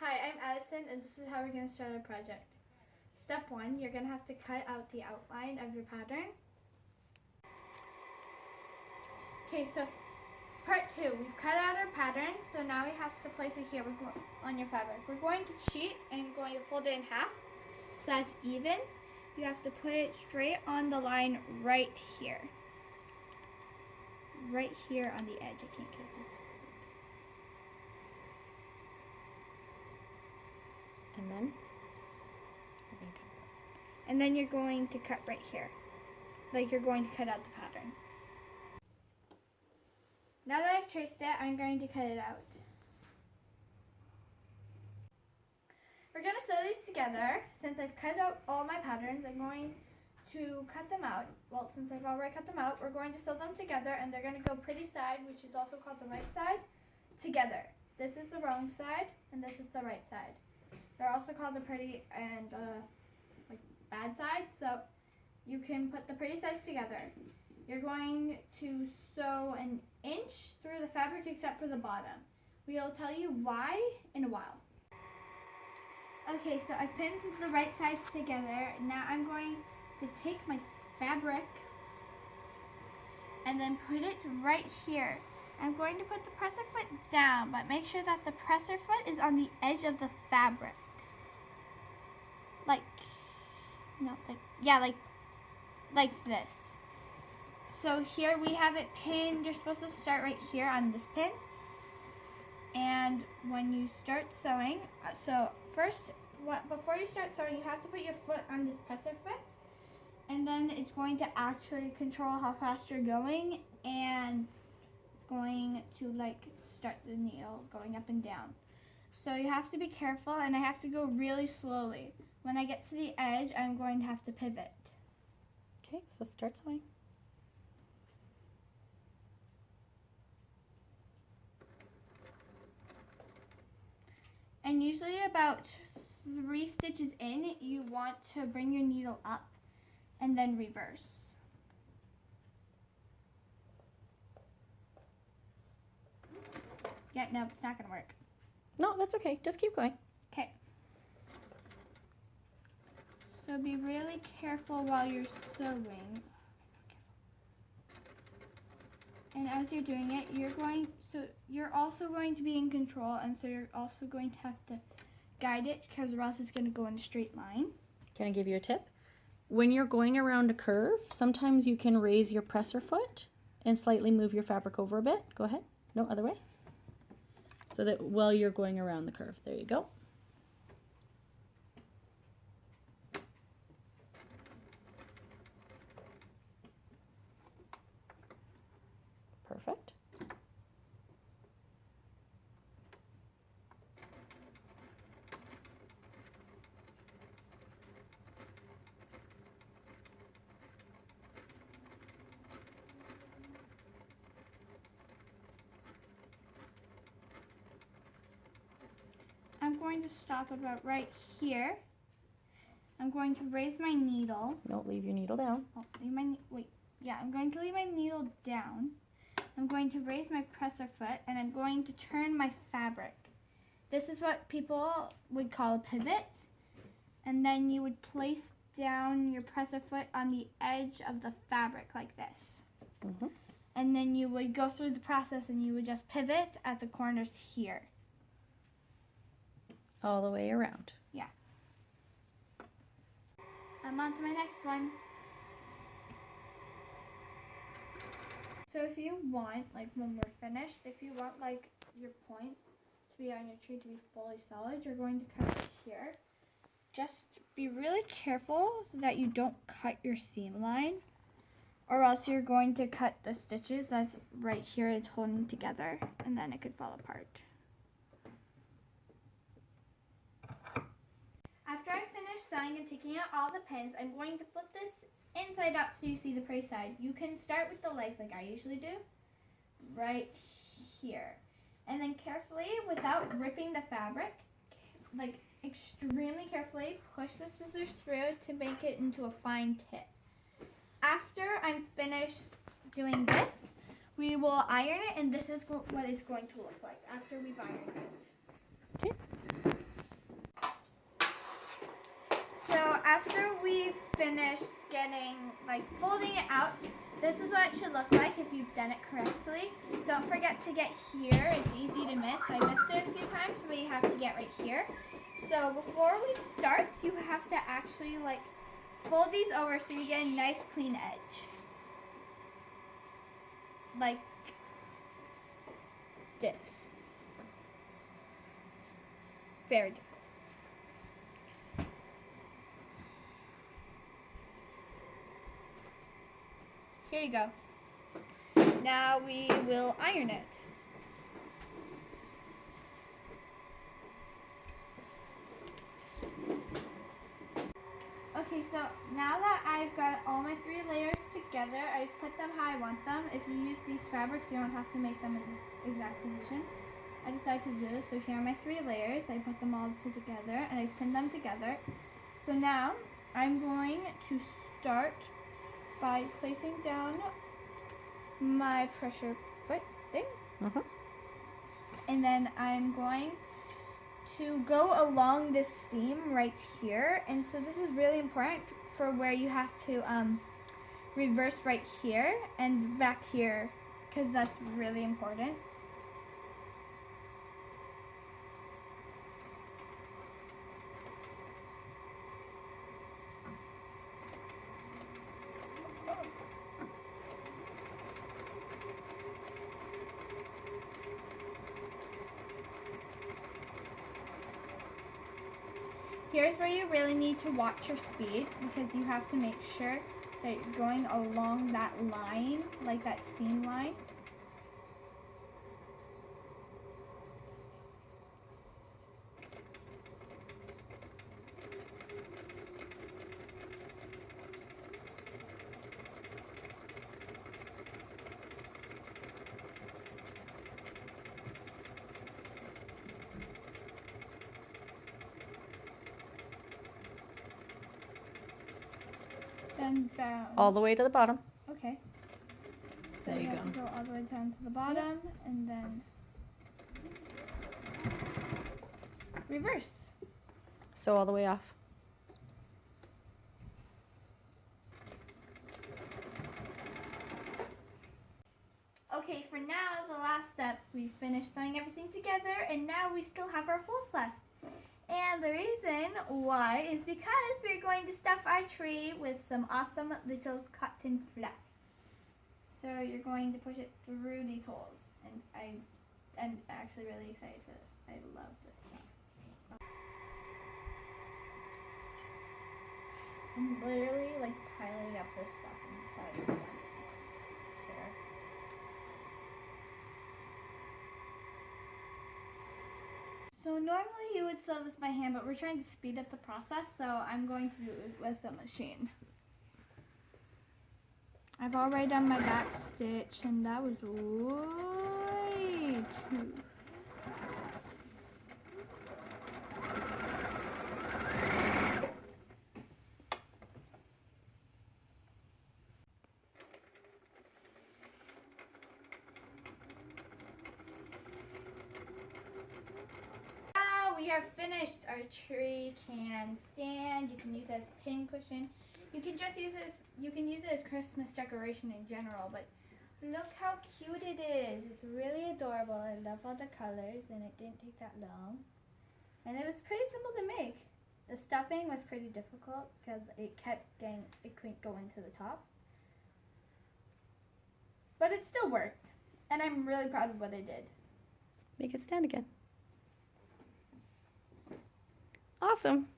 Hi, I'm Addison, and this is how we're going to start our project. Step 1, you're going to have to cut out the outline of your pattern. Okay, so part 2, we've cut out our pattern, so now we have to place it here on your fabric. We're going to cheat and going to fold it in half, so that's even. You have to put it straight on the line right here. Right here on the edge. I can't get this. And then you're going to cut it out. And then you're going to cut right here. Like you're going to cut out the pattern. Now that I've traced it, I'm going to cut it out. We're going to sew these together. Since I've cut out all my patterns, I'm going to cut them out. Well, since I've already cut them out, we're going to sew them together, and they're going to go pretty side, which is also called the right side, together. This is the wrong side, and this is the right side. They're also called the pretty and like bad side, so you can put the pretty sides together. You're going to sew an inch through the fabric except for the bottom. We'll tell you why in a while. Okay, so I've pinned the right sides together. Now I'm going to take my fabric and then put it right here. I'm going to put the presser foot down, but make sure that the presser foot is on the edge of the fabric. Like this. So here we have it pinned. You're supposed to start right here on this pin. And when you start sewing, before you start sewing, you have to put your foot on this presser foot. And then it's going to actually control how fast you're going, and it's going to start the needle going up and down. So you have to be careful, and I have to go really slowly. When I get to the edge, I'm going to have to pivot. Okay, so start sewing. And usually about 3 stitches in, you want to bring your needle up and then reverse. Yeah, no, it's not going to work. No, that's okay. Just keep going. Okay. So be really careful while you're sewing. And as you're doing it, you're also going to be in control, and so you're also going to have to guide it, because or else it's going to go in a straight line. Can I give you a tip? When you're going around a curve, sometimes you can raise your presser foot and slightly move your fabric over a bit. Go ahead. No, other way. So that while you're going around the curve. There you go. Perfect. I'm going to stop about right here. I'm going to raise my needle. Don't leave your needle down. Oh, I'm going to leave my needle down. I'm going to raise my presser foot, and I'm going to turn my fabric. This is what people would call a pivot. And then you would place down your presser foot on the edge of the fabric like this. Mm-hmm. And then you would go through the process, and you would just pivot at the corners here. All the way around. Yeah. I'm on to my next one. So if you want, when we're finished, if you want your points to be on your tree to be fully solid, you're going to cut it here. Just be really careful that you don't cut your seam line, or else you're going to cut the stitches that's right here. It's holding together, and then it could fall apart. After I finish sewing and taking out all the pins, I'm going to flip this inside out so you see the pretty side. You can start with the legs like I usually do, right here. And then carefully, without ripping the fabric, extremely carefully, push the scissors through to make it into a fine tip. After I'm finished doing this, we will iron it, and this is what it's going to look like after we've ironed it. Okay. after we finished folding it out, this is what it should look like if you've done it correctly. Don't forget to get here. It's easy to miss. I missed it a few times, but you have to get right here. So before we start, you have to actually fold these over so you get a nice clean edge. Like this. Very difficult. Here you go. Now we will iron it. Okay, so now that I've got all my 3 layers together, I've put them how I want them. If you use these fabrics, you don't have to make them in this exact position. I decided to do this, so here are my 3 layers. I put them all together and I've pinned them together. So now I'm going to start by placing down my pressure foot thing. And then I'm going to go along this seam right here. And so this is really important for where you have to reverse right here and back here, because that's really important. Here's where you really need to watch your speed, because you have to make sure that you're going along that line, like that seam line. Then down. All the way to the bottom. Okay. So There you have to go all the way down to the bottom and then reverse. So all the way off. Okay, for now, the last step, we finished sewing everything together, and now we still have our holes left. And the reason why is because we're going to stuff our tree with some awesome little cotton fluff. So you're going to push it through these holes, and I'm actually really excited for this. I love this stuff. I'm literally piling up this stuff inside this one. Here. So normally you would sew this by hand, but we're trying to speed up the process, so I'm going to do it with a machine. I've already done my back stitch, and that was way too. We are finished. Our tree can stand. You can use it as a pin cushion. You can just use this. You can use it as Christmas decoration in general. But look how cute it is. It's really adorable. I love all the colors, and it didn't take that long. And it was pretty simple to make. The stuffing was pretty difficult because it couldn't go into the top. But it still worked, and I'm really proud of what I did. Make it stand again. Awesome.